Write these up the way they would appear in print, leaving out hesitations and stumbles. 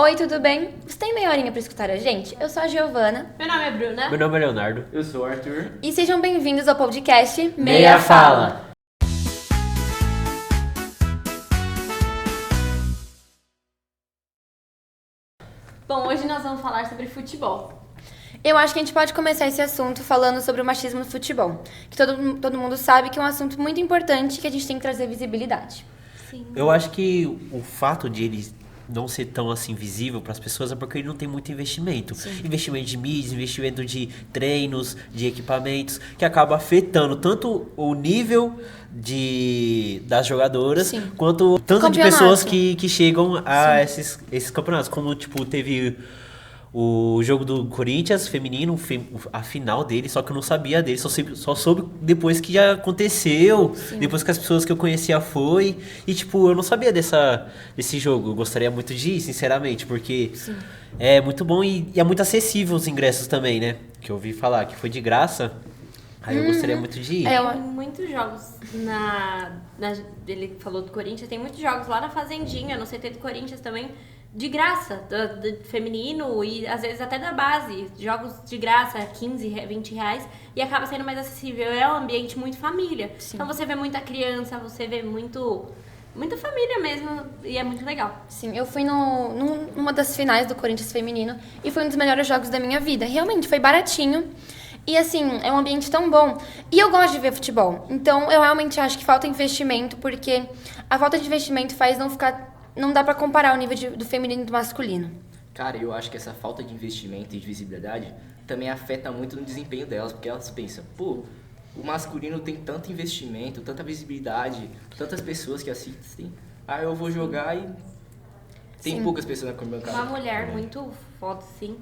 Oi, tudo bem? Você tem meia horinha pra escutar a gente? Eu sou a Giovana. Meu nome é Bruna. Meu nome é Leonardo. Eu sou o Arthur. E sejam bem-vindos ao podcast Meia Fala. Bom, hoje nós vamos falar sobre futebol. Eu acho que a gente pode começar esse assunto falando sobre o machismo no futebol. Que todo mundo sabe que é um assunto muito importante que a gente tem que trazer visibilidade. Sim. Eu acho que o fato de ele não ser tão assim visível para as pessoas é porque ele não tem muito investimento. Sim. Investimento de mídia, investimento de treinos, de equipamentos, que acaba afetando tanto o nível das jogadoras, Sim. quanto tanto de pessoas que chegam a esses campeonatos. Como, tipo, teve o jogo do Corinthians feminino, a final dele, só que eu não sabia dele, só soube depois que já aconteceu, depois que as pessoas que eu conhecia foi, e tipo, eu não sabia desse jogo. Eu gostaria muito de ir, sinceramente, porque é muito bom e é muito acessível os ingressos também, né? Que eu ouvi falar que foi de graça, aí eu gostaria muito de ir. Tem muitos jogos ele falou do Corinthians, tem muitos jogos lá na Fazendinha, no CT do Corinthians também, de graça, do feminino e às vezes até da base, jogos de graça, 15, 20 reais, e acaba sendo mais acessível. É um ambiente muito família. Sim. Então você vê muita criança, você vê muita família mesmo, e é muito legal. Sim, eu fui numa das finais do Corinthians feminino e foi um dos melhores jogos da minha vida. Realmente, foi baratinho. E assim, é um ambiente tão bom. E eu gosto de ver futebol. Então, eu realmente acho que falta investimento, porque a falta de investimento faz não dá pra comparar o nível do feminino e do masculino. Cara, eu acho que essa falta de investimento e de visibilidade também afeta muito no desempenho delas, porque elas pensam, pô, o masculino tem tanto investimento, tanta visibilidade, tantas pessoas que assistem, eu vou jogar e tem poucas pessoas na arquibancada. Uma mulher muito foda, assim,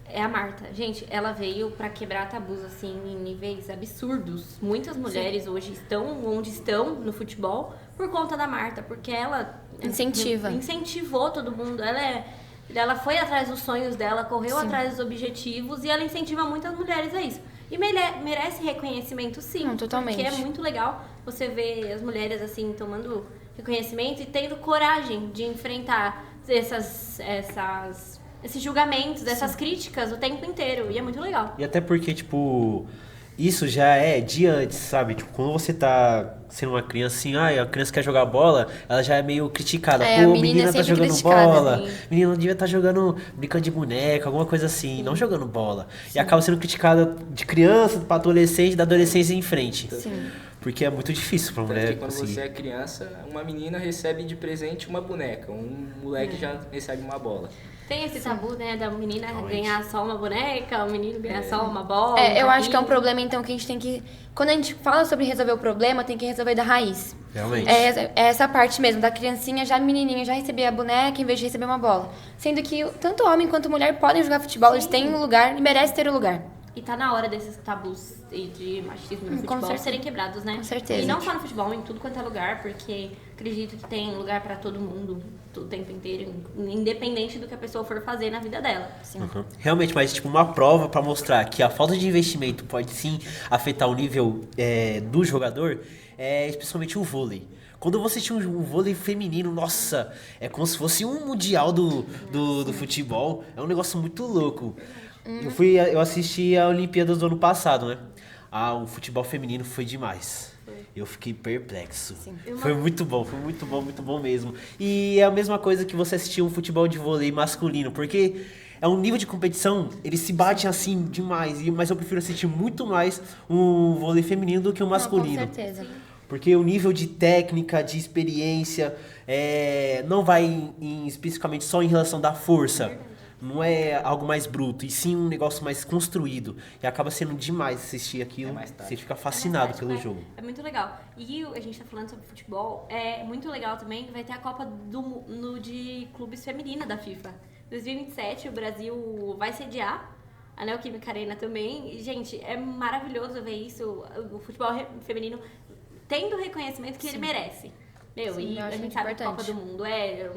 é a Marta. Gente, ela veio pra quebrar tabus, assim, em níveis absurdos. Muitas mulheres hoje estão onde estão no futebol por conta da Marta, porque ela incentivou todo mundo. Ela foi atrás dos sonhos dela, correu atrás dos objetivos e ela incentiva muitas mulheres a isso. E merece reconhecimento, sim. Não, totalmente. Porque é muito legal você ver as mulheres, assim, tomando reconhecimento e tendo coragem de enfrentar esses julgamentos, essas críticas o tempo inteiro. E é muito legal. E até porque, tipo, isso já é de antes, sabe? Tipo, quando você tá sendo uma criança assim, a criança quer jogar bola, ela já é meio criticada. Pô, a menina tá jogando criticada, bola, assim. menina não devia estar jogando, brincando de boneca, alguma coisa assim, não jogando bola. E acaba sendo criticada de criança pra adolescente, da adolescência em frente. Sim. Porque é muito difícil pra mulher Porque quando você é criança, uma menina recebe de presente uma boneca, um moleque já recebe uma bola. Tem esse tabu, né, da menina ganhar só uma boneca, o menino ganhar só uma bola. Eu acho que é um problema, então, que a gente tem que... Quando a gente fala sobre resolver o problema, tem que resolver da raiz. Realmente. É essa parte mesmo, da criancinha, já menininha, já receber a boneca em vez de receber uma bola. Sendo que tanto homem quanto mulher podem jogar futebol, eles têm um lugar e merecem ter um lugar. E tá na hora desses tabus de machismo no futebol serem quebrados, né? Com certeza. E não só no futebol, em tudo quanto é lugar, porque acredito que tem lugar pra todo mundo, o tempo inteiro, independente do que a pessoa for fazer na vida dela. Sim. Uhum. Realmente, mas tipo, uma prova pra mostrar que a falta de investimento pode sim afetar o nível do jogador é especialmente o vôlei. Quando você tinha um vôlei feminino, nossa, é como se fosse um mundial do futebol. É um negócio muito louco. Eu assisti a Olimpíadas do ano passado, né? O futebol feminino foi demais. Eu fiquei perplexo. Sim. Foi muito bom mesmo. E é a mesma coisa que você assistir um futebol de vôlei masculino, porque é um nível de competição, eles se batem assim demais, mas eu prefiro assistir muito mais um vôlei feminino do que o masculino. Com certeza. Porque o nível de técnica, de experiência, não vai especificamente só em relação da força. Não é algo mais bruto, e sim um negócio mais construído. E acaba sendo demais assistir aquilo. Você fica fascinado pelo jogo. É muito legal. E a gente tá falando sobre futebol. É muito legal também que vai ter a Copa de Clubes Feminina da FIFA. 2027, o Brasil vai sediar a Neoquímica Arena também. E, gente, é maravilhoso ver isso. O futebol feminino tendo o reconhecimento que ele merece. E a gente sabe que a Copa do Mundo é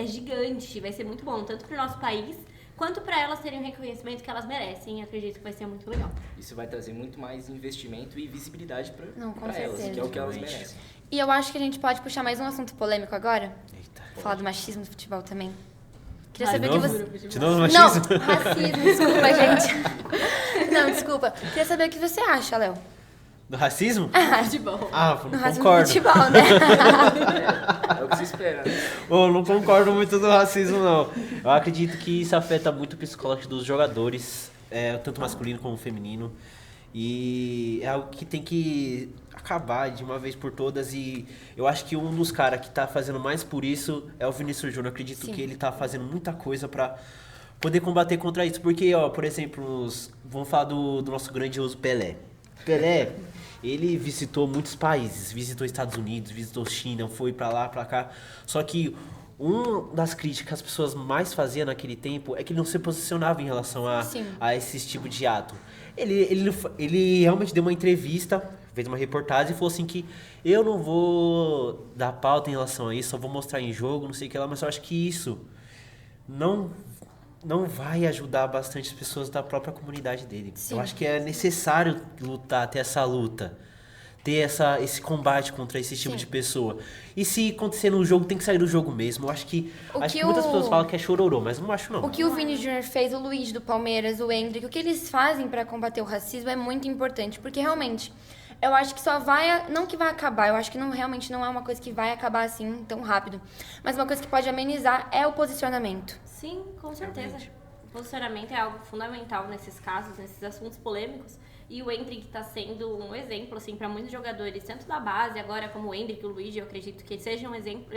gigante, vai ser muito bom, tanto pro nosso país quanto para elas terem o reconhecimento que elas merecem. Acredito que vai ser muito legal. Isso vai trazer muito mais investimento e visibilidade para elas, certeza. que é o que elas merecem. E eu acho que a gente pode puxar mais um assunto polêmico agora. Eita. Falar do machismo do futebol também. Queria saber que você... De novo Não, machismo? racismo, desculpa, gente. Não, desculpa. Queria saber o que você acha, Léo. Do racismo? Futebol. Ah, No não racismo concordo. do futebol, né? É o que se espera, né? Ô, não concordo muito do racismo, não. Eu acredito que isso afeta muito o psicológico dos jogadores, tanto masculino como feminino. E é algo que tem que acabar de uma vez por todas. E eu acho que um dos caras que tá fazendo mais por isso é o Vinícius Júnior. Eu acredito Sim. que ele tá fazendo muita coisa pra poder combater contra isso. Porque, ó, por exemplo, vamos falar do nosso grandioso Pelé. Pelé, ele visitou muitos países, visitou Estados Unidos, visitou China, foi pra lá, pra cá. Só que uma das críticas que as pessoas mais faziam naquele tempo é que ele não se posicionava em relação Sim. a esse tipo de ato. Ele realmente deu uma entrevista, fez uma reportagem e falou assim que eu não vou dar pauta em relação a isso, só vou mostrar em jogo, não sei o que lá, mas eu acho que isso não vai ajudar bastante as pessoas da própria comunidade dele. Sim. Eu acho que é necessário lutar, ter essa luta, ter esse combate contra esse tipo Sim. de pessoa. E se acontecer no jogo, tem que sair do jogo mesmo. Eu acho que muitas pessoas falam que é chororô, mas não acho não. O que o Vini Júnior fez, o Luiz do Palmeiras, o Endrick, o que eles fazem pra combater o racismo é muito importante, porque realmente eu acho que só vai, não que vai acabar, eu acho que realmente não é uma coisa que vai acabar assim tão rápido, mas uma coisa que pode amenizar é o posicionamento. Sim, com certeza. O posicionamento é algo fundamental nesses casos, nesses assuntos polêmicos. E o Endrick está sendo um exemplo, assim, para muitos jogadores, tanto da base, agora como o Endrick e o Luigi, eu acredito que ele seja um exemplo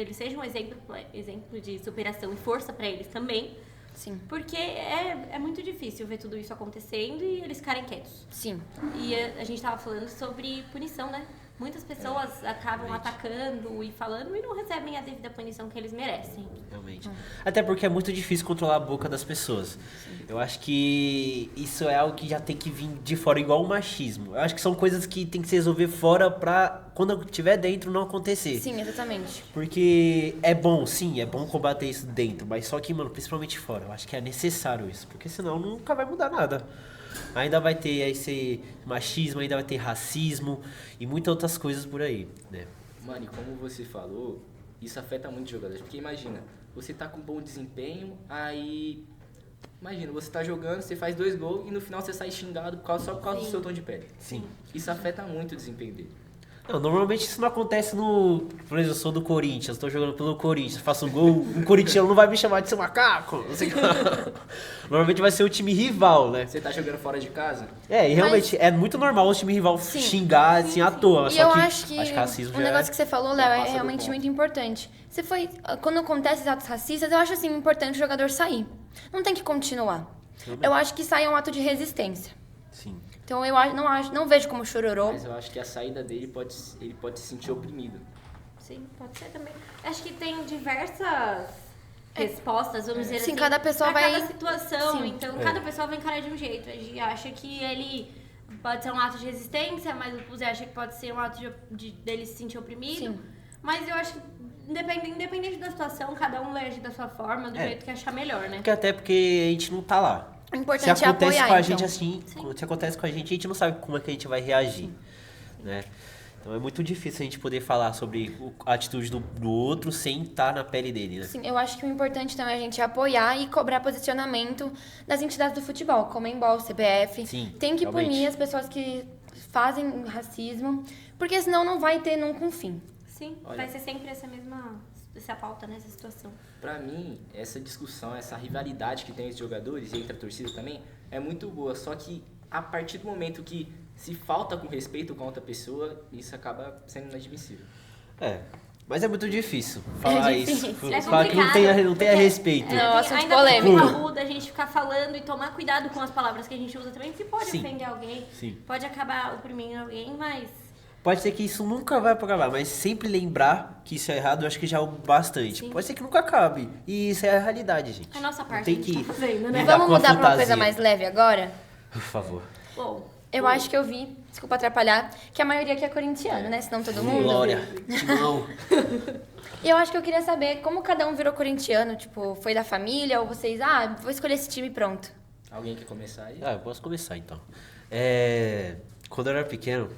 de superação e força para eles também. Sim, Porque é muito difícil ver tudo isso acontecendo e eles ficarem quietos. sim. E a gente tava falando sobre punição, né? Muitas pessoas acabam atacando e falando e não recebem a devida punição que eles merecem. Realmente. Até porque é muito difícil controlar a boca das pessoas. Eu acho que isso é algo que já tem que vir de fora, igual o machismo. Eu acho que são coisas que tem que se resolver fora pra, quando estiver dentro, não acontecer. Sim, exatamente. Porque é bom, sim, é bom combater isso dentro, mas só que, mano, principalmente fora. Eu acho que é necessário isso, porque senão nunca vai mudar nada. Ainda vai ter esse machismo, ainda vai ter racismo e muitas outras coisas por aí, né? Mano, e como você falou, isso afeta muito os jogadores. Porque imagina, você tá com bom desempenho, aí... Imagina, você tá jogando, você faz 2 gols e no final você sai xingado só por causa do seu tom de pele. Sim. Isso afeta muito o desempenho dele. Não, normalmente isso não acontece no... Por exemplo, eu sou do Corinthians, tô jogando pelo Corinthians, faço um gol, um corintiano não vai me chamar de seu macaco, não sei o que lá. Normalmente vai ser o time rival, né? Você tá jogando fora de casa? É, e realmente é muito normal o time rival Sim. xingar assim à toa. E Só eu que acho que racismo o já negócio que você falou, Léo, é passa do realmente ponto. muito importante. Quando acontece esses atos racistas, eu acho assim importante o jogador sair. Não tem que continuar. Eu acho que sair é um ato de resistência. Sim. Então eu não vejo como chororô. Mas eu acho que a saída dele ele pode se sentir oprimido. Sim, pode ser também. Acho que tem diversas respostas, vamos dizer Sim, assim. cada pessoa pra vai- cada situação. Sim. Então, cada pessoa vai encarar de um jeito. A gente acha que ele pode ser um ato de resistência, mas o Zé acha que pode ser um ato dele se sentir oprimido. Sim. Mas eu acho que, independente da situação, cada um vai agir da sua forma, do jeito que achar melhor, né? Porque a gente não tá lá. O importante Se é acontece apoiar, com a então. gente assim, se acontece com a gente não sabe como é que a gente vai reagir, né? Então é muito difícil a gente poder falar sobre a atitude do outro sem estar na pele dele, né? Sim, eu acho que o importante também é a gente apoiar e cobrar posicionamento das entidades do futebol, como a Embol, CBF. Sim, Tem que realmente. punir as pessoas que fazem racismo, porque senão não vai ter nunca um fim. Sim, Olha. vai ser sempre essa pauta, né? Essa situação. Pra mim, essa discussão, essa rivalidade que tem entre os jogadores e entre a torcida também é muito boa. Só que a partir do momento que se falta com respeito com a outra pessoa, isso acaba sendo inadmissível. É. Mas é muito difícil falar difícil. isso. É Falar que não complicado, tem a porque respeito. Não, tem- assunto ainda polêmico. tem tabu da gente ficar falando e tomar cuidado com as palavras que a gente usa também, que pode Sim. ofender alguém, Sim. pode acabar oprimindo alguém, mas Pode ser que isso nunca vai acabar, mas sempre lembrar que isso é errado, eu acho que já é o bastante. Sim. Pode ser que nunca acabe. E isso é a realidade, gente. a nossa Não parte tem a gente que tá fazendo, né? lidar Vamos com a mudar pra uma coisa fantasia. mais leve agora? Por favor. Bom, Eu acho que eu vi, desculpa atrapalhar, que a maioria aqui é corintiano, né? Se não todo mundo. Glória. Timão. E eu acho que eu queria saber como cada um virou corintiano, tipo, foi da família ou vocês, vou escolher esse time e pronto. Alguém quer começar aí? Eu posso começar então. Quando eu era pequeno,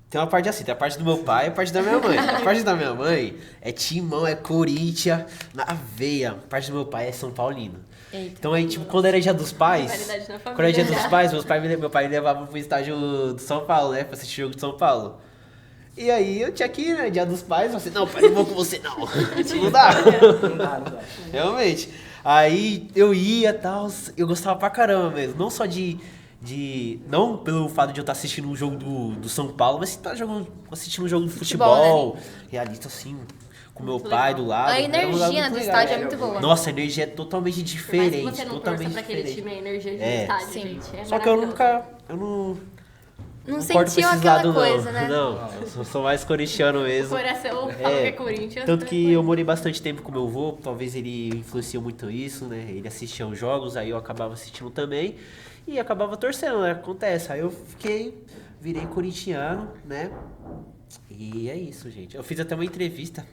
Tem uma parte assim, tem a parte do meu pai e a parte da minha mãe. A parte da minha mãe é Timão, é Corinthians na veia. A parte do meu pai é São Paulino. Eita. Então aí, tipo, quando era dia dos pais, Rivalidade na quando era dia família. dos pais, meu pai me levava pro estádio do São Paulo, né? Pra assistir o jogo de São Paulo. E aí eu tinha que ir, né? Dia dos pais, você, não, pai, não vou com você, não. Isso não dá. Não dá. Realmente. Aí eu ia e tal, eu gostava pra caramba mesmo. Não só de não pelo fato de eu estar assistindo um jogo do São Paulo, mas estar assistindo um jogo de futebol, realista assim, com meu Muito pai legal. do lado. A Era um lugar energia muito do legal. estádio é muito boa. Nossa, a energia é totalmente Por mais que diferente. você não torça Totalmente pra aquele diferente. time, a energia de um É. estádio, Sim. gente. É Só que eu maravilhoso. Não não corto pra sentiu esses aquela lados, coisa, não. né? Não, eu sou mais corintiano O mesmo. coração fala que é Corinthians. Tanto né? que eu morei bastante tempo com meu avô, talvez ele influenciou muito isso, né? Ele assistia os jogos, aí eu acabava assistindo também e acabava torcendo, né? Acontece. Aí eu virei corintiano, né? E é isso, gente. Eu fiz até uma entrevista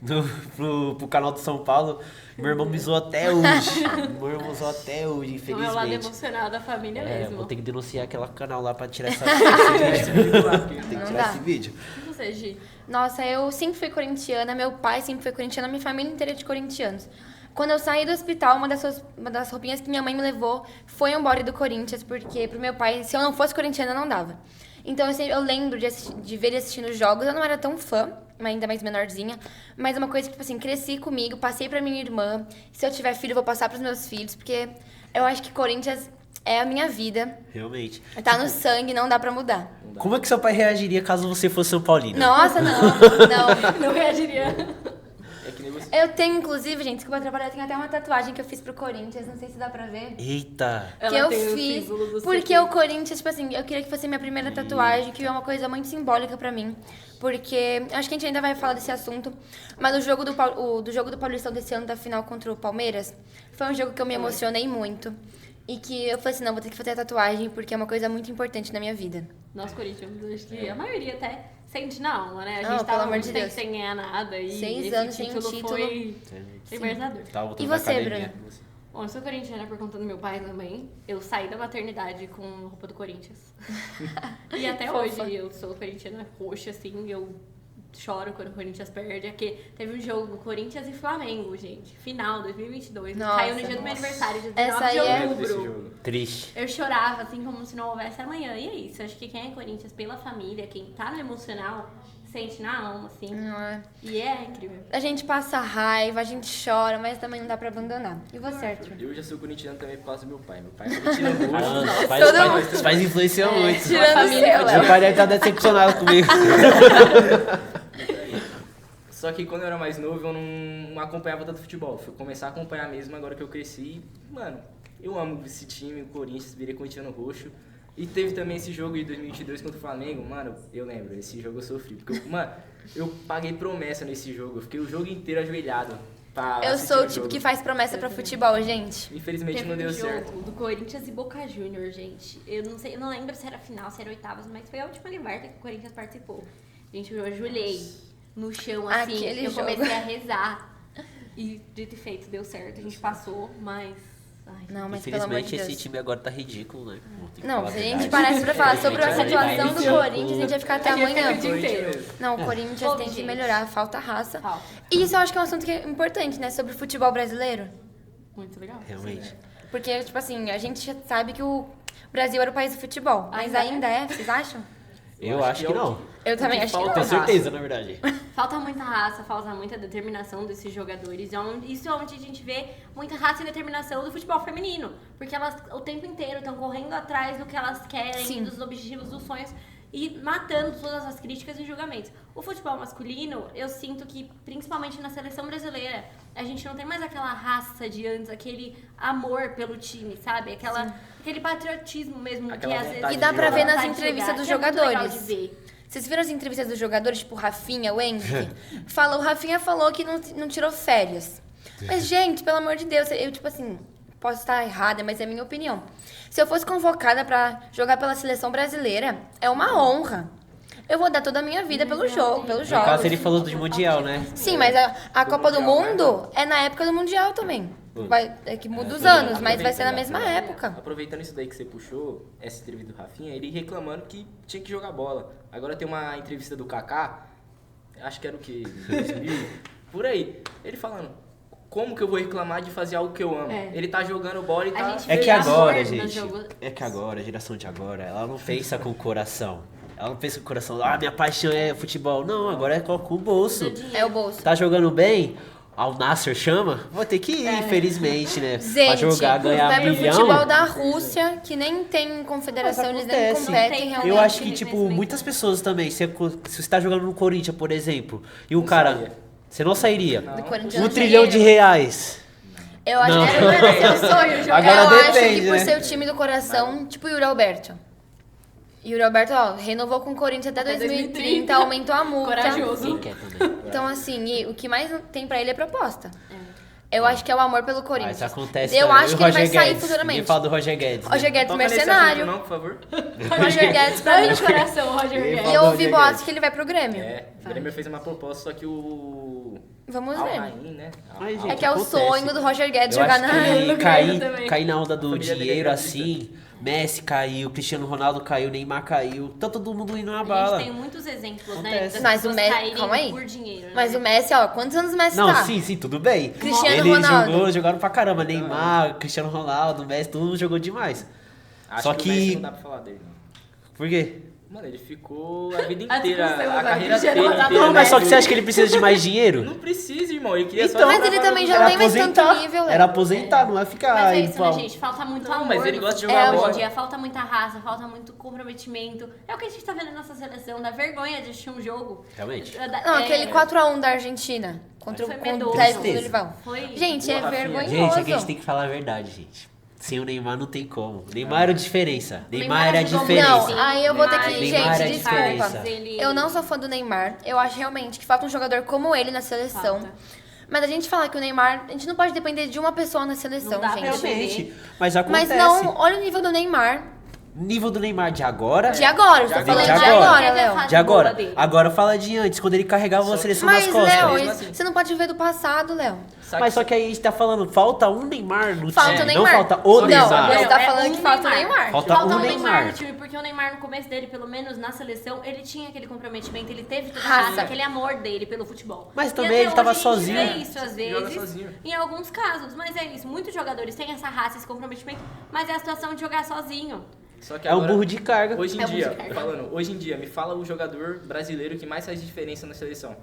pro canal do São Paulo. Meu irmão me zoou até hoje. Meu irmão me zoou até hoje, Não é o lado infelizmente. emocional da família mesmo. Vou ter que denunciar aquele canal lá pra tirar esse vídeo. Tem que Não tirar dá. esse vídeo. E você, Gi? Nossa, eu sempre fui corintiana, meu pai sempre foi corintiano, minha família inteira é de corintianos. Quando eu saí do hospital, uma das roupinhas que minha mãe me levou foi um body do Corinthians, porque pro meu pai, se eu não fosse corintiana, não dava. Então eu lembro de ver ele assistindo os jogos, eu não era tão fã, mas ainda mais menorzinha, mas é uma coisa que, tipo assim, cresci comigo, passei pra minha irmã, se eu tiver filho, eu vou passar pros meus filhos, porque eu acho que Corinthians é a minha vida, Realmente. tá no sangue, não dá pra mudar. Como é que seu pai reagiria caso você fosse São Paulino? Nossa, não. Não reagiria. É que nem você. Eu tenho, inclusive, gente, desculpa atrapalhar, eu tenho até uma tatuagem que eu fiz pro Corinthians, não sei se dá pra ver. Eita. Que Ela eu tem o fiz, símbolo do porque CQ. o Corinthians, tipo assim, eu queria que fosse minha primeira tatuagem, que é uma coisa muito simbólica pra mim. Porque, acho que a gente ainda vai falar desse assunto, mas o jogo do jogo do Paulistão desse ano, da final contra o Palmeiras, foi um jogo que eu me emocionei muito. E que eu falei assim, não, vou ter que fazer a tatuagem, porque é uma coisa muito importante na minha vida. Nós, Corinthians, acho que a maioria até sente na alma, né? A Não, gente pelo tava amor muito de tempo Deus. sem ganhar nada. E 6 esse anos sem título. foi Sim. libertador. Tava voltando E da você, academia. Bruno? Bom, eu sou corintiana por conta do meu pai também. Eu saí da maternidade com roupa do Corinthians. E até Fofa. hoje eu sou corintiana roxa, assim, eu choro quando o Corinthians perde. Porque teve um jogo Corinthians e Flamengo, gente. Final 2022. Nossa. Caiu no dia do meu aniversário, dia Essa 19 de aí é- Eu lembro desse outubro. jogo. Triste. Eu chorava, assim, como se não houvesse amanhã. E é isso. Acho que quem é Corinthians pela família, quem tá no emocional, sente na alma, assim. Não é? E é incrível. A gente passa raiva, a gente chora, mas também não dá pra abandonar. E você, Arthur? Eu já sou corintiano também por causa do meu pai. Meu pai é corintiano roxo. Caramba, Todo os pais influenciam muito. Tirando o seu, Meu Léo. pai deve estar decepcionado comigo. Só que quando eu era mais novo, eu não acompanhava tanto futebol. Fui começar a acompanhar mesmo agora que eu cresci. Mano, eu amo esse time, o Corinthians, virei corintiano roxo. E teve também esse jogo de 2022 contra o Flamengo. Mano, eu lembro, esse jogo eu sofri. Porque, eu paguei promessa nesse jogo. Eu fiquei o jogo inteiro ajoelhado pra Eu assistir sou o o tipo jogo. que faz promessa pra futebol, gente. Infelizmente Teve não deu um certo. jogo do Corinthians e Boca Júnior, gente. Eu não sei, eu não lembro se era final, se era oitavas, mas foi a última liberta que o Corinthians participou. Gente, eu ajoelhei no chão, assim, Aquele eu jogo. comecei a rezar. E dito e feito, deu certo. A gente passou, mas... Ai, Não, mas pelo amor de Infelizmente Deus. esse time agora tá ridículo, né? Vou ter que Não, falar se a a gente verdade. parasse pra falar sobre a Infelizmente, situação tá do ridículo. Corinthians, a gente ia ficar até A gente amanhã. fica o dia inteiro. Não, o Corinthians Pô, tem que gente. melhorar, falta raça. Falta. E isso eu acho que é um assunto que é importante, né? Sobre o futebol brasileiro. Muito legal. Realmente. Porque, tipo assim, a gente já sabe que o Brasil era o país do futebol. Mas ainda é, vocês acham? Eu acho que não. Eu também acho que Eu não. tenho certeza, na verdade. Falta muita raça, falta muita determinação desses jogadores. Isso é onde a gente vê muita raça e determinação do futebol feminino. Porque elas o tempo inteiro estão correndo atrás do que elas querem, Sim. dos objetivos, dos sonhos. E matando todas as críticas e julgamentos. O futebol masculino, eu sinto que, principalmente na seleção brasileira, a gente não tem mais aquela raça de antes, aquele amor pelo time, sabe? Aquele patriotismo mesmo Aquela que às vontade vezes... E dá pra ver nas vontade de entrevistas jogar, dos que é muito legal jogadores. de ver. Vocês viram as entrevistas dos jogadores, tipo o Rafinha, o Henrique? O Rafinha falou que não tirou férias. Mas, gente, pelo amor de Deus, eu, tipo assim, posso estar errada, mas é a minha opinião. Se eu fosse convocada pra jogar pela seleção brasileira, é uma honra. Eu vou dar toda a minha vida pelo jogo, pelos No caso, jogos. ele falou do Mundial, né? Sim, mas a Copa do Mundo é na época do Mundial também. É que muda os anos, mas vai ser na mesma Aproveitando- época. Aproveitando isso daí que você puxou, essa entrevista do Rafinha, ele reclamando que tinha que jogar bola. Agora tem uma entrevista do Kaká, acho que era o quê? 2000? Por aí. Ele falando, como que eu vou reclamar de fazer algo que eu amo? É. Ele tá jogando bola e A tá... gente É vê que amor agora, no gente, jogo. é que agora, a geração de agora, ela não pensa com o coração. Ela não pensa com o coração, minha paixão é futebol. Não, agora é com o bolso. É o bolso. Tá jogando bem? Al Nassr chama? Vou ter que ir, infelizmente, né? Pra Gente, jogar, ganhar vai pro milhão. futebol da Rússia, que nem tem confederação, eles nem Acontece. competem realmente. Eu acho que, Realmente, tipo, conhecimento. muitas pessoas também, se você tá jogando no Corinthians, por exemplo, e o Não cara, sairia. você não sairia? Do Corinthians Um no trilhão de dinheiro. reais. Eu acho Não. que era seu sonho jogar. Agora eu acho depende, que por né? ser o time do coração, tipo o Yuri Alberto. Yuri Alberto, ó, renovou com o Corinthians até 2030, aumentou a multa. Corajoso. Quem quer também? Então, assim, e o que mais tem pra ele é proposta. Eu acho que é o amor pelo Ah, Corinthians. isso acontece Eu também. acho E que o ele vai Roger sair Guedes? futuramente. Ninguém fala do Roger Guedes. né? Roger Guedes, Toca nesse mercenário. assunto não, por favor. Roger Guedes pra mim. Dói no coração, Roger Ele Guedes. E eu Roger ouvi Guedes. boatos que ele vai pro Grêmio. É, o Grêmio fez uma proposta, só que o... Vamos Al ver. Ain, né? Ai, É gente, que é o acontece. sonho do Roger Guedes Eu jogar acho na... que no Grêmio também. cair na onda do Família dele dinheiro é assim, Messi caiu, Cristiano Ronaldo caiu, Neymar caiu, tá todo mundo indo na A bala. gente tem muitos exemplos, né? Acontece. Das Mas o pessoas Messi- caírem calma aí. por dinheiro. Né? Mas o Messi, ó, quantos anos o Messi Não, tá? sim, tudo bem. Cristiano Ele Ronaldo. jogaram pra caramba, Neymar, Cristiano Ronaldo, Messi, todo mundo jogou demais. Acho Só que o Messi que- não dá pra falar dele, não. Por quê? Mano, ele ficou a vida A inteira, discussão a agora, carreira Cristiano dele Ronaldo inteira. Não, mas só que né? você acha que ele precisa de mais dinheiro? Não precisa, irmão. Ele queria Então, só... Mas ele também já não tem mais tanto nível, né? Era aposentar, não é ficar Mas é aí, isso, pau. né, gente? Falta muito Não, amor. mas ele no gosta de futebol jogar hoje bola. em dia. Falta muita raça, falta muito comprometimento. É o que a gente tá vendo na nossa seleção. Dá vergonha de assistir um jogo. Realmente. Não, aquele 4x1 da Argentina contra o Foi técnico medonho. do Dorival. Foi. Gente, é Boa, Rafinha. vergonhoso. Gente, é que a gente tem que falar a verdade, gente. Sem o Neymar não tem como. Neymar era a diferença. Neymar era a ajudou diferença. muito. Não, aí eu vou ter que... Neymar é a Gente, desculpa. diferença. Eu não sou fã do Neymar. Eu acho realmente que falta um jogador como ele na seleção. Falta. Mas a gente falar que o Neymar... A gente não pode depender de uma pessoa na seleção, Não dá pra gente. Realmente. Mas acontece. Mas não... Olha o nível do Neymar. Nível do Neymar de agora. De agora, eu tô De falando de agora. agora, Teve a Léo. fase De agora. boa dele. Agora fala de antes, quando ele carregava a seleção Mas, nas costas. Léo, mesmo assim. você não pode ver do passado, Léo. Mas só que aí a gente tá falando, falta um Neymar no Falta time. o Neymar. Não falta o Não, Neymar. você tá É falando um que falta o Neymar. Falta Falta um um Neymar Neymar. no time, porque o Neymar no começo dele, pelo menos na seleção, ele tinha aquele comprometimento, ele teve toda a Raça. raça, aquele amor dele pelo futebol. Mas E também até ele tava hoje a gente sozinho. vê isso às Joga vezes, sozinho. em alguns casos, mas é isso. Muitos jogadores têm essa raça, esse comprometimento, mas é a situação de jogar sozinho. Só que É um agora, burro de carga. Hoje em É um burro dia, de carga. hoje em dia, me fala o jogador brasileiro que mais faz diferença na seleção.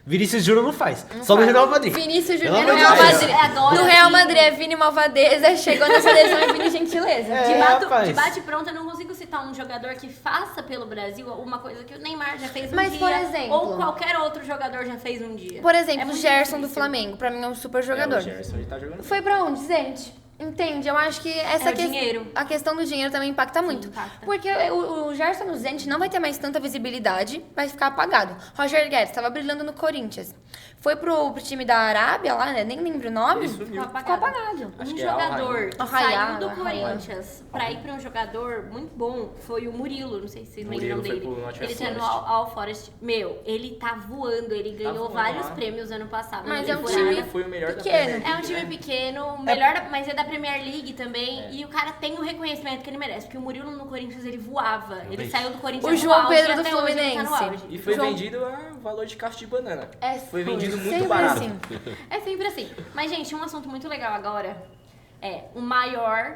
Vinícius Júnior não faz. Só no Real Madrid. Vinícius Pelo Júnior no amor Real de Madrid. Deus. Agora No Real sim. Madrid é Vini Malvadeza, chegou na seleção é Vini Gentileza. É, De rapaz. bate pronto, eu não consigo citar um jogador que faça pelo Brasil uma coisa que o Neymar já fez um Mas, dia. por exemplo- Ou qualquer outro jogador já fez um dia. Por É exemplo, o muito Gerson do difícil. Flamengo, pra mim é um super jogador. É, o Gerson, ele tá jogando Foi pra onde, gente? Entende? Eu acho que essa É o dinheiro. a questão do dinheiro também impacta muito. impacta. Porque o Gerson no Zenit não vai ter mais tanta visibilidade, vai ficar apagado. Roger Guedes estava brilhando no Corinthians. Foi pro time da Arábia lá, né? Nem lembro o nome. Ele sumiu. Ficou apagado. Ficou apagado. Acho Um que é Al jogador Rayyan. que Al Rayyan, saiu do Al Rayyan. Corinthians pra ir pra um jogador muito bom foi o Murilo, não sei se vocês Murilo lembram foi dele. pro Nottingham Ele tá no Forest. Al Forest. Meu, ele tá voando, ele ganhou voando vários lá. prêmios ano passado. Mas na é um temporada. time Foi o melhor da pequeno. Premier É um League, time né? pequeno, mas é da Premier League também. E o cara tem o reconhecimento que ele merece. Porque o Murilo no Corinthians, ele voava. Ele Realmente. saiu do Corinthians O no João auge, Pedro e do até hoje ele tá no Fluminense. auge. E foi João- vendido a valor de caixa de banana. É, Foi vendido muito sempre barato. assim. É sempre assim. Mas, gente, um assunto muito legal agora é o maior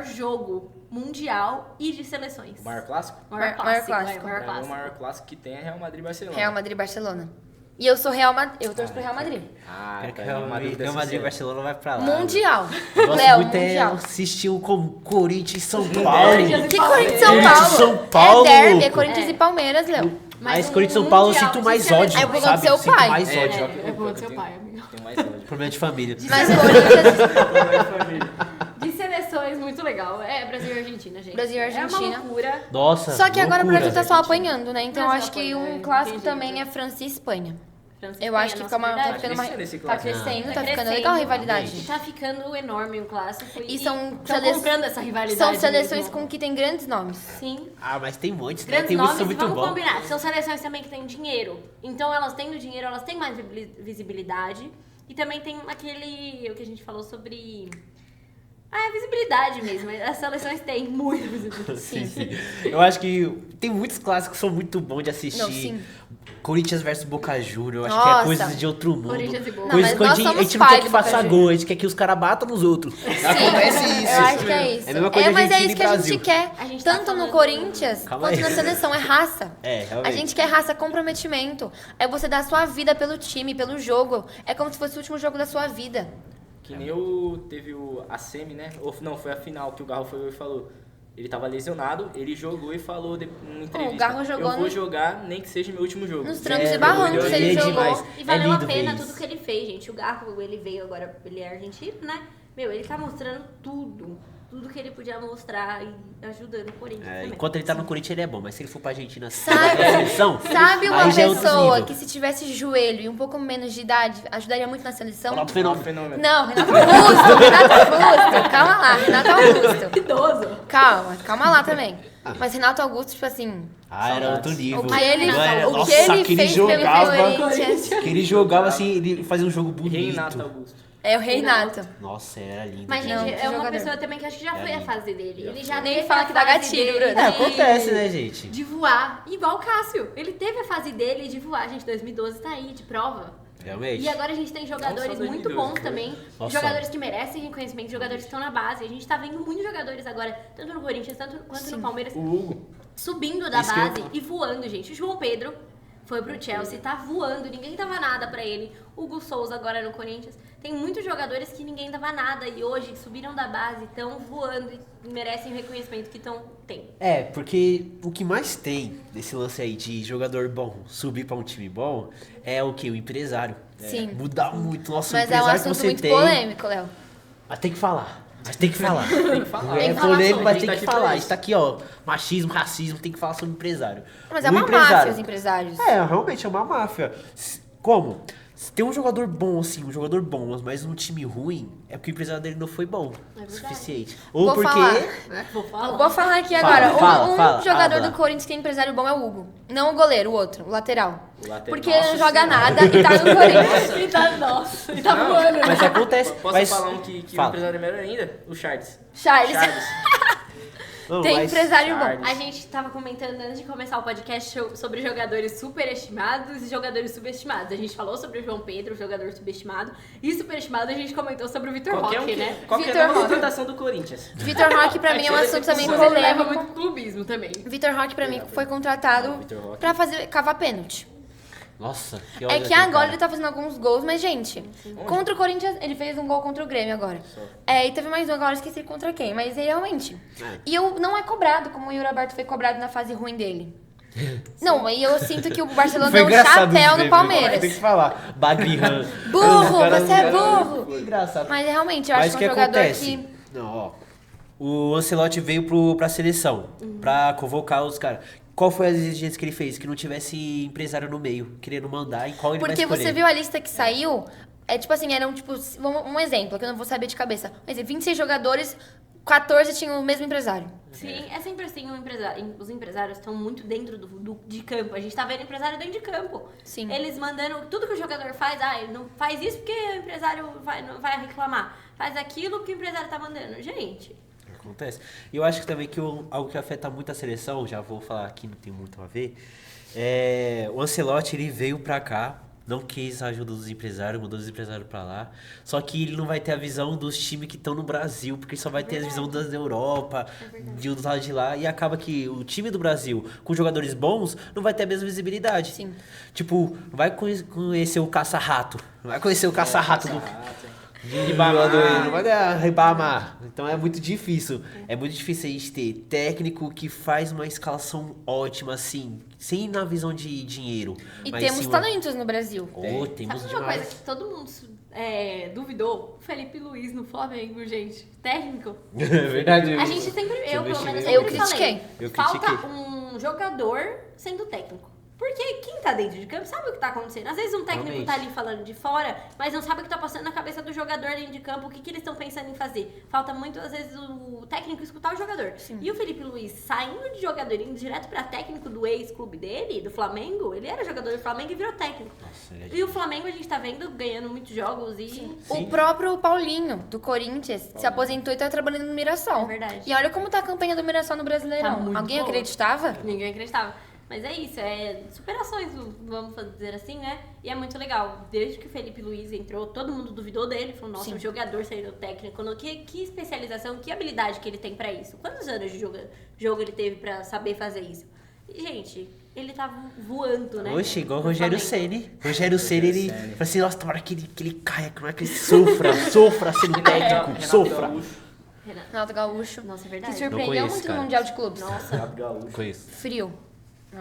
jogo mundial e de seleções. O maior clássico? Maior Maior clássico. clássico. Maior Pra mim, o clássico. maior clássico que tem é Real Madrid e Barcelona. Real Madrid e Barcelona. E eu sou Real Madrid. Eu torço pro Real Madrid. Ah, Quero que tá, o Real Madrid e Barcelona vai pra lá. Mundial. Eu gosto Léo, muito é mundial. assistir o Corinthians e São Paulo. Que Corinthians e São Corinthians Paulo? e São Paulo, É derby, é louco. Corinthians e Palmeiras, Léo. Mas um Corinthians e São Paulo eu mundial sinto de mais seleção. ódio. É por conta sabe? do seu Sinto pai. mais É, ódio. É por conta do seu pai, amigo. Tem mais ódio. Problema de família. Mas Corinthians, De seleções, muito legal. É Brasil e Argentina, gente. Brasil e Argentina. É uma loucura. Nossa, só que agora o loucura. Brasil tá só apanhando, né? Então eu Brasil acho que apanha, um é, clássico tem jeito. também é França e Espanha. França e Eu Espanha, acho que nossa, fica uma, tá verdade. ficando uma, crescendo esse tá clássico. crescendo, Tá tá ficando crescendo. legal a rivalidade. E tá ficando enorme o clássico. E são estão comprando essa rivalidade. São seleções mesmo. com que tem grandes nomes. Sim. Ah, mas tem muitos, né? Grandes Tem muitos nomes, que são muito vamos bons. combinar. São seleções também que têm dinheiro. Então, elas tendo dinheiro, elas têm mais visibilidade. E também tem o que a gente falou sobre a visibilidade mesmo. As seleções têm muita visibilidade. Sim. Eu acho que tem muitos clássicos que são muito bons de assistir. Não, sim. Corinthians versus Boca Juniors, eu acho Nossa. que é coisas de outro mundo. Corinthians e Boca. Não, Coisas mas que nós a somos gente não quer pai que do Boca faça Juniors. gol, a gente quer que os caras batam nos outros. Acontece isso. Eu acho que é isso. É a mesma coisa mas é Argentina isso e que a Brasil. gente quer. A gente tá Tanto no falando- Corinthians Calma quanto aí. na seleção. É raça. É, realmente. A gente quer raça, comprometimento. É você dar a sua vida pelo time, pelo jogo. É como se fosse o último jogo da sua vida. Que nem teve a semi, né? Ou não, foi a final que o Garro foi e falou. Ele tava lesionado, ele jogou e falou numa entrevista. O Garro jogou eu vou no- jogar, nem que seja meu último jogo. Nos trancos É, e barrancos ele ele é jogou. demais. E valeu É a lindo pena ver isso. tudo que ele fez, gente. O Garro, ele veio agora, ele é argentino, né? Meu, ele tá mostrando tudo que ele podia mostrar e ajudando o Corinthians É, também. enquanto ele tá no Corinthians, ele é bom, mas se ele for pra Argentina, Sabe- seleção, Sabe uma aí já é outro pessoa nível. que se tivesse joelho e um pouco menos de idade, ajudaria muito na seleção? Ronaldo Fenômeno. Fenômeno. Não, Renato Augusto. Renato Augusto. Calma lá, Renato Augusto. Idoso. Calma lá também. Mas Renato Augusto, tipo assim, Ah, era outro nível. o que ele, Não era- o que Nossa, ele que fez jogava, pelo Corinthians que ele jogava assim, ele fazia um jogo bonito. Renato Augusto. é o Renato. Nossa, era lindo. Mas, cara. Não, gente, que é uma jogador. pessoa também que acho que já foi a fase dele. Ele já Nem teve fala a que dá fase gatilho, dele Bruno. É, de- acontece, né, gente? De voar, igual o Cássio. Ele teve a fase dele de voar, gente. 2012 tá aí, de prova. Realmente. E agora a gente tem jogadores Não só muito 2012, bons foi. também. Nossa. Jogadores que merecem reconhecimento, jogadores que estão na base. A gente tá vendo muitos jogadores agora, tanto no Corinthians quanto no Palmeiras, O Hugo. subindo da Isso que eu ia base falar. e voando, gente. O João Pedro foi pro Chelsea, tá voando, ninguém dava nada pra ele. Hugo Souza agora no Corinthians. Tem muitos jogadores que ninguém dava nada e hoje subiram da base, estão voando e merecem o reconhecimento que tem. É, porque o que mais tem nesse lance aí de jogador bom subir pra um time bom é o que? O empresário. Sim. Mudar muito. Nossa, o Mas é um empresário que assunto você muito tem. polêmico, Léo. Mas tem que falar. Mas tem que falar. Tem que falar. Tem É que falar polêmico, sobre. mas A gente tem tá que aqui pra falar. A isso. gente tá aqui, ó. Machismo, racismo, tem que falar sobre empresário. Mas é O uma empresário- máfia os empresários. É, realmente é uma máfia. Como? Se tem um jogador bom, assim, um jogador bom, mas num time ruim, é porque o empresário dele não foi bom o verdade. suficiente. Ou Vou porque. falar. Vou falar. Vou falar aqui Fala, agora. fala, jogador habla. do Corinthians que tem empresário bom é o Hugo. Não o goleiro, o outro, o lateral. O lateral. Porque ele não Nossa joga Senhora. nada e tá no Corinthians. Ele tá, nossa, ele tá Não, voando. né? Mas acontece. Posso mas... falar um que o Fala. empresário é melhor ainda? O Charles. Charles. Não, Tem mas- empresário Charles. bom. A gente tava comentando antes de começar o podcast sobre jogadores superestimados e jogadores subestimados. A gente falou sobre o João Pedro, jogador subestimado, e superestimado a gente comentou sobre o Vitor Qualquer um Roque, que, né? qualquer Vitor uma Roque. contratação do Corinthians. Vitor Roque pra mim é um assunto também Mas ele leva polêmico. muito clubismo também. Vitor Roque pra mim foi contratado Vitor Roque. pra fazer cavar pênalti. Nossa, que É ódio que daquele agora cara. ele tá fazendo alguns gols, mas, gente, contra o Corinthians, ele fez um gol contra o Grêmio agora. É, e teve mais um agora, esqueci contra quem, mas ele realmente. É. E eu não é cobrado, como o Yuri Alberto foi cobrado na fase ruim dele. Não, e eu sinto que o Barcelona Foi deu um engraçado chapéu isso, no Tem Palmeiras. que falar. Bagrihan. Burro, Os caras- você é burro. Foi engraçado. Mas realmente, eu Mas acho o que é que um jogador acontece? que. Não, ó. O Ancelotti veio pra seleção, pra convocar os caras. Qual foi as exigências que ele fez? Que não tivesse empresário no meio, querendo mandar em qual ele Porque vai escolher. você viu a lista que saiu, é tipo assim, eram tipo, um exemplo, que eu não vou saber de cabeça. Mas 26 jogadores, 14 tinham o mesmo empresário. Sim, é sempre assim, os empresários estão muito dentro de campo. A gente tá vendo empresário dentro de campo. Sim. Eles mandando tudo que o jogador faz, ele não faz isso porque o empresário não vai reclamar. Faz aquilo que o empresário tá mandando. Gente, Acontece. E eu acho que também que algo que afeta muito a seleção, já vou falar aqui, não tem muito a ver, o Ancelotti, ele veio pra cá, não quis a ajuda dos empresários, mandou os empresários pra lá, só que ele não vai ter a visão dos times que estão no Brasil, porque só vai ter a visão das da Europa, de um lado de lá, e acaba que o time do Brasil, com jogadores bons, não vai ter a mesma visibilidade. Sim. Tipo, não vai conhecer o caça-rato, não vai conhecer o caça-rato do... De Ribamar. Não vai ganhar Ribamar. Então é muito difícil. É muito difícil a gente ter técnico que faz uma escalação ótima, assim, sem na visão de dinheiro. E mas temos sim uma- talentos no Brasil. Oh, temos sabe uma coisa demais. que todo mundo duvidou? O Felipe Luiz no Flamengo, gente. Técnico. É verdade. A gente sempre, eu pelo menos Eu sempre critiquei. falei. Eu Falta critiquei. um jogador sendo técnico. Porque quem tá dentro de campo sabe o que tá acontecendo. Às vezes um técnico Realmente. tá ali falando de fora, mas não sabe o que tá passando na cabeça do jogador dentro de campo, o que eles estão pensando em fazer. Falta muito, às vezes, o técnico escutar o jogador. E o Felipe Luiz saindo de jogador, indo direto pra técnico do ex-clube dele, do Flamengo, ele era jogador do Flamengo e virou técnico. Nossa, ele é E o Flamengo a gente tá vendo ganhando muitos jogos e... Sim. O próprio Paulinho, do Corinthians, se aposentou e tá trabalhando no Mirassol. É verdade. E olha como tá a campanha do Mirassol no Brasileirão. Tá muito Alguém boa. acreditava? Ninguém acreditava. Mas é isso, é superações, vamos dizer assim, né? E é muito legal. Desde que o Felipe Luiz entrou, todo mundo duvidou dele. Falou, nossa, Sim. o jogador saindo técnico. Que especialização, que habilidade que ele tem pra isso? Quantos anos de jogo ele teve pra saber fazer isso? E, gente, ele tá voando, né? Oxe, igual o no Rogério Flamengo. Ceni. Rogério Ceni, ele fala assim, nossa, tomara que ele caia, como é que ele sofra sendo técnico, sofra. Renato. Renato Gaúcho. Nossa, é Que verdade. surpreendeu conheço, muito cara. no Mundial de Clubes. Nossa. Renato Gaúcho. Conheço. Frio.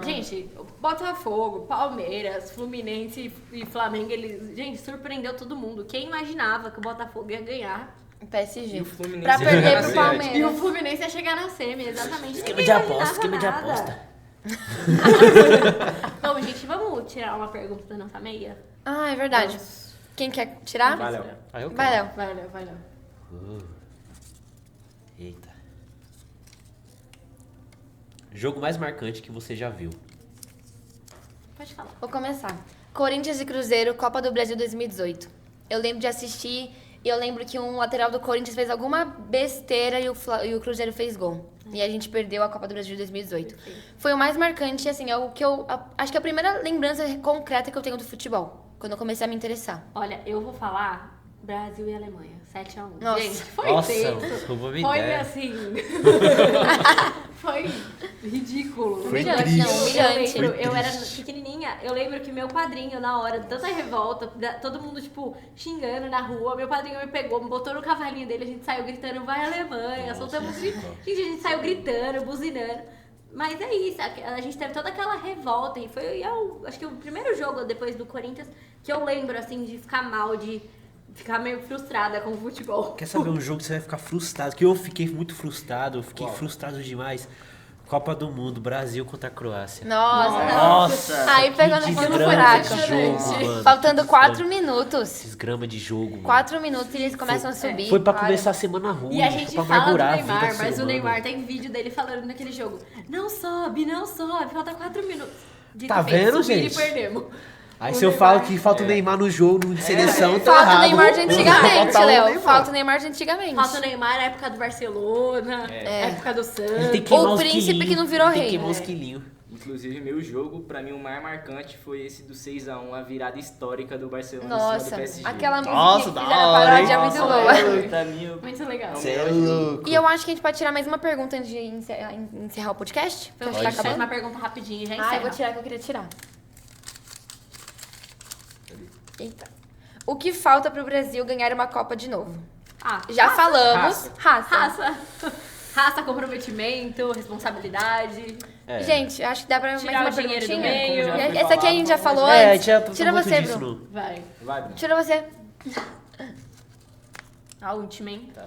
Gente, Botafogo, Palmeiras, Fluminense e Flamengo, eles, gente, surpreendeu todo mundo. Quem imaginava que o Botafogo ia ganhar? PSG. E o Fluminense Pra ia perder ganhar pro na Palmeiras. E o Fluminense ia chegar na semi, exatamente. Esquema Ninguém de aposta, imaginava esquema de nada. aposta. Bom, gente, vamos tirar uma pergunta da nossa meia? Ah, é verdade. Quem quer tirar? Vai, Léo. Aí eu Vai, quero. Léo. Vai, Léo, vai, Léo. Eita. Jogo mais marcante que você já viu. Pode falar. Vou começar. Corinthians e Cruzeiro, Copa do Brasil 2018. Eu lembro de assistir e eu lembro que um lateral do Corinthians fez alguma besteira e o Cruzeiro fez gol. E a gente perdeu a Copa do Brasil de 2018. Foi o mais marcante, assim, é o que acho que é a primeira lembrança concreta que eu tenho do futebol. Quando eu comecei a me interessar. Olha, eu vou falar Brasil e Alemanha, 7-1. Nossa. Gente, foi Nossa, tenso. roubou minha Foi ideia. assim... foi ridículo. Foi Humilhante, triste. não, humilhante. Eu, lembro, Foi eu era triste. pequenininha, eu lembro que meu padrinho, na hora de tanta revolta, todo mundo, tipo, xingando na rua, meu padrinho me pegou, me botou no cavalinho dele, a gente saiu gritando, vai Alemanha, Nossa, soltamos gente. Gente, a gente saiu gritando, buzinando. Mas é isso, a gente teve toda aquela revolta e foi, acho que o primeiro jogo depois do Corinthians que eu lembro, assim, de ficar mal, de ficar meio frustrada com o futebol. Quer saber um jogo que você vai ficar frustrado? Que eu fiquei muito frustrado, eu fiquei frustrado demais. Copa do Mundo, Brasil contra a Croácia. Nossa. Nossa! Aí pegou no que fundo do desgrama de furaco. jogo, mano. Faltando 4 minutos. Desgrama de jogo, mano. 4 minutos e eles começam a subir. Foi pra Para. começar a semana ruim, E a gente pra fala do amargurar a vida Neymar, do mas ser o Neymar humano. tem vídeo dele falando naquele jogo. Não sobe, falta 4 minutos. Dito Tá e feito, vendo, subir gente? E perdemos. Aí O se eu Neymar- falo que falta o Neymar no jogo, de seleção, tá Falta o errado. Neymar de antigamente, Falta o Léo. Neymar. Falta o Neymar de antigamente. Falta o Neymar na época do Barcelona, época do Ele Santos. tem que queimar O uns príncipe quilinhos, que não virou ele tem rei. que queimar uns quilinhos. Inclusive, meu jogo, pra mim, o mais marcante foi esse do 6-1, a virada histórica do Barcelona em Nossa, cima do PSG. aquela música Nossa, que da fizeram a hora, paródia é hein? muito Nossa, boa. pra mim, eu- Muito legal. Você é louco. E eu acho que a gente pode tirar mais uma pergunta antes de encerrar o podcast. Que eu acho que tá Faz acabando. uma pergunta rapidinho e já Ah, encerra. eu vou tirar que eu queria tirar. Eita. O que falta pro Brasil ganhar uma Copa de novo? Ah, Já falamos. Raça. Raça. Raça, comprometimento, responsabilidade. É. Gente, acho que dá pra mais Tirar uma o dinheiro do perguntinha. meio. Como já foi Essa aqui a gente já falado, falou É, a antes. gente já Tira falou você, disso, Bruno. não. Vai. Vai, Bruno. Tira você. A última, hein? Tá.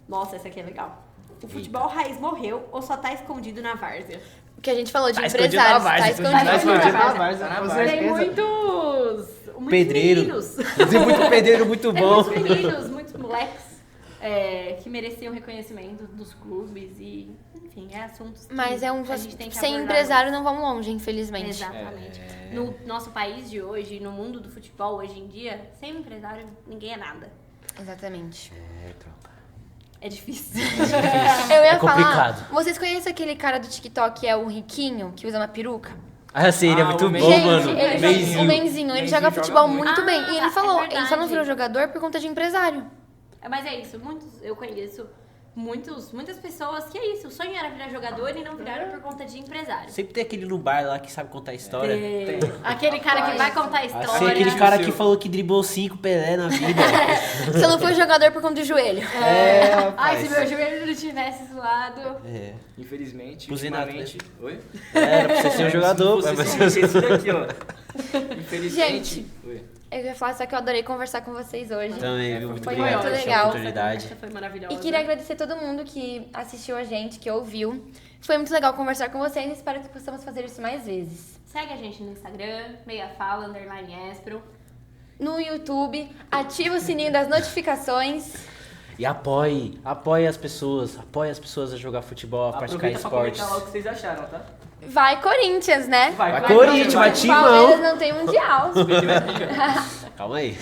Nossa, essa aqui é legal. O futebol raiz morreu ou só tá escondido na várzea? O que a gente falou de Tá escondido empresários. na Tá várzea, escondido. tá escondido na várzea, Tá com Tem certeza. muitos Pedreiro. meninos. Tem muito pedreiro, muito Tem bom. muitos meninos, muitos moleques que mereciam reconhecimento dos clubes e, enfim, é assuntos que Mas é um. a gente tem que Sem abordar. empresário não vamos longe, infelizmente. Exatamente. No nosso país de hoje, no mundo do futebol hoje em dia, sem empresário ninguém é nada. Exatamente. É, tropa. É difícil. Eu ia É falar. complicado. Vocês conhecem aquele cara do TikTok que é o Riquinho, que usa uma peruca? Ah, sim, ele é Ah, muito o bom, Menzinho. mano. ele joga, Benzinho. o Benzinho, ele Benzinho joga joga futebol muito. muito bem. E ele é falou, ele só não verdade. virou jogador por conta de empresário. Mas é isso, eu conheço muitas pessoas que é isso, o sonho era virar jogador e não viraram por conta de empresário. Sempre tem aquele no bar lá que sabe contar a história. Tem. Aquele cara que vai contar a Assim, história. aquele cara que Seu. falou que driblou 5 Pelé na vida. Você não foi jogador por conta de joelho. É, Ai, rapaz. se meu joelho não tivesse zoado. É. Infelizmente, Buzinado, ultimamente... Oi? Era pra você ser um jogador. Se mas fosse esse daqui, ó. Infelizmente... Gente. Oi. Eu ia falar só que eu adorei conversar com vocês hoje. Também, viu? Muito Foi obrigado muito pela legal. oportunidade. Essa foi maravilhosa. E queria agradecer todo mundo que assistiu a gente, que ouviu. Foi muito legal conversar com vocês e espero que possamos fazer isso mais vezes. Segue a gente no Instagram, meiafala_espro. No YouTube, ativa o sininho das notificações. E apoie as pessoas a jogar futebol, a praticar Aproveita pra esportes. comentar lá o que vocês acharam, tá? Vai, Corinthians, né? Vai, Corinthians, vai, timão. Palmeiras não tem mundial. Calma aí.